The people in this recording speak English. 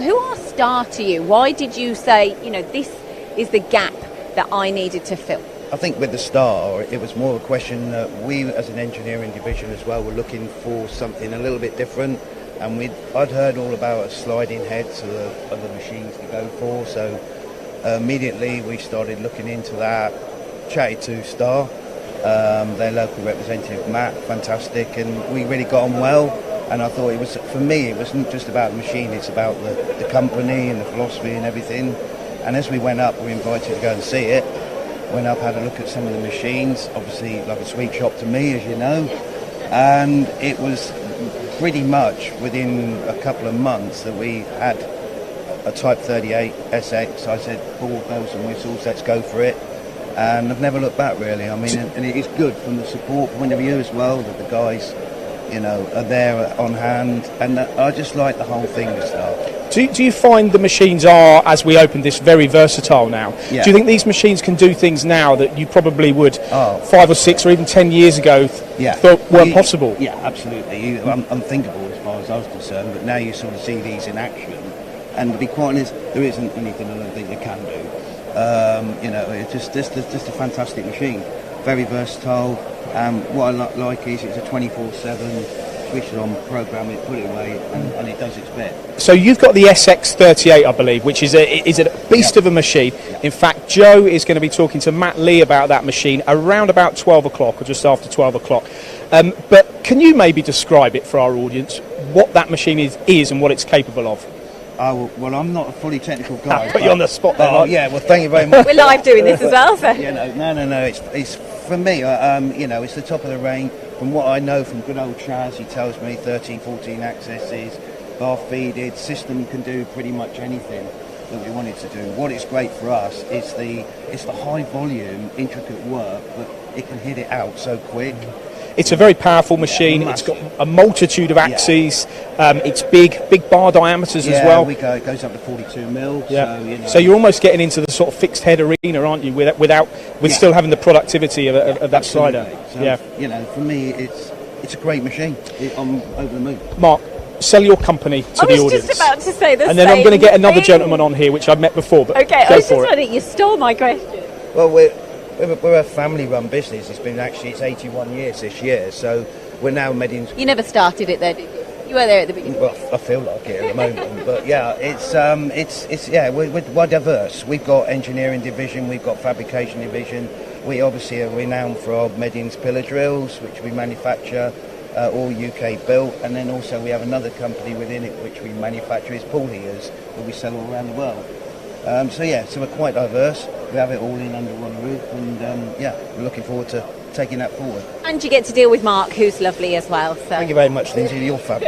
who are Star to you? Why did you say, this is the gap that I needed to fill? I think with the Star, it was more a question that we, as an engineering division as well, were looking for something a little bit different. And I'd heard all about sliding heads of the machines to go for, so immediately we started looking into that, chatted to Star, their local representative Matt, fantastic, and we really got on well. And I thought for me, it wasn't just about the machine, it's about the company and the philosophy and everything. And as we went up, we were invited to go and see it. Went up, had a look at some of the machines, obviously like a sweet shop to me, as you know. And it was pretty much within a couple of months that we had a Type 38 SX. I said, all bells and whistles, let's go for it. And I've never looked back, really. I mean, and it is good from the support point of view as well, that the guys, are there on hand. And I just like the whole thing with Star. Do you find the machines are, as we opened this, very versatile now? Yeah. Do you think these machines can do things now that you probably would 5 or 6 or even 10 years ago thought weren't possible? Yeah, absolutely. Unthinkable as far as I was concerned, but now you sort of see these in action. And to be quite honest, there isn't anything I don't think they can do. It's just a fantastic machine. Very versatile. What I like is it's a 24/7. Switch it on, program it, put it away, and it does its bit. So you've got the SX38, I believe, which is a beast of a machine. In fact, Joe is going to be talking to Matt Lee about that machine around about 12 o'clock or just after 12 o'clock. But can you maybe describe it for our audience, what that machine is and what it's capable of? Well, I'm not a fully technical guy. Put you on the spot there. Yeah, well, thank you very much. We're live doing this as well, so. No. It's for me, it's the top of the range. From what I know from good old Chaz, he tells me 13, 14 accesses, bar feeded, system can do pretty much anything that we want it to do. What is great for us is the high volume, intricate work, but it can hit it out so quick. It's a very powerful machine. It's got a multitude of axes. It's big bar diameters as well. It goes up to 42 mil. Yeah. So you're almost getting into the sort of fixed head arena, aren't you? With still having the productivity of that slider. So, for me, it's a great machine. I'm over the moon. Mark, sell your company to the audience. I was just about to say the and then I'm going to get another gentleman on here, which I've met before. But okay, I was just wondering, you stole my question. Well, we're a family-run business. It's 81 years this year, so we're now Meddings. You never started it there, did you? You were there at the beginning. Well, I feel like it at the moment, but we're diverse. We've got engineering division, we've got fabrication division. We obviously are renowned for our Meddings pillar drills, which we manufacture, all UK built, and then also we have another company within it which we manufacture is pool heaters that we sell all around the world. So we're quite diverse. We have it all in under one roof, and we're looking forward to taking that forward. And you get to deal with Mark, who's lovely as well. So. Thank you very much, Lindsay. You're fabulous.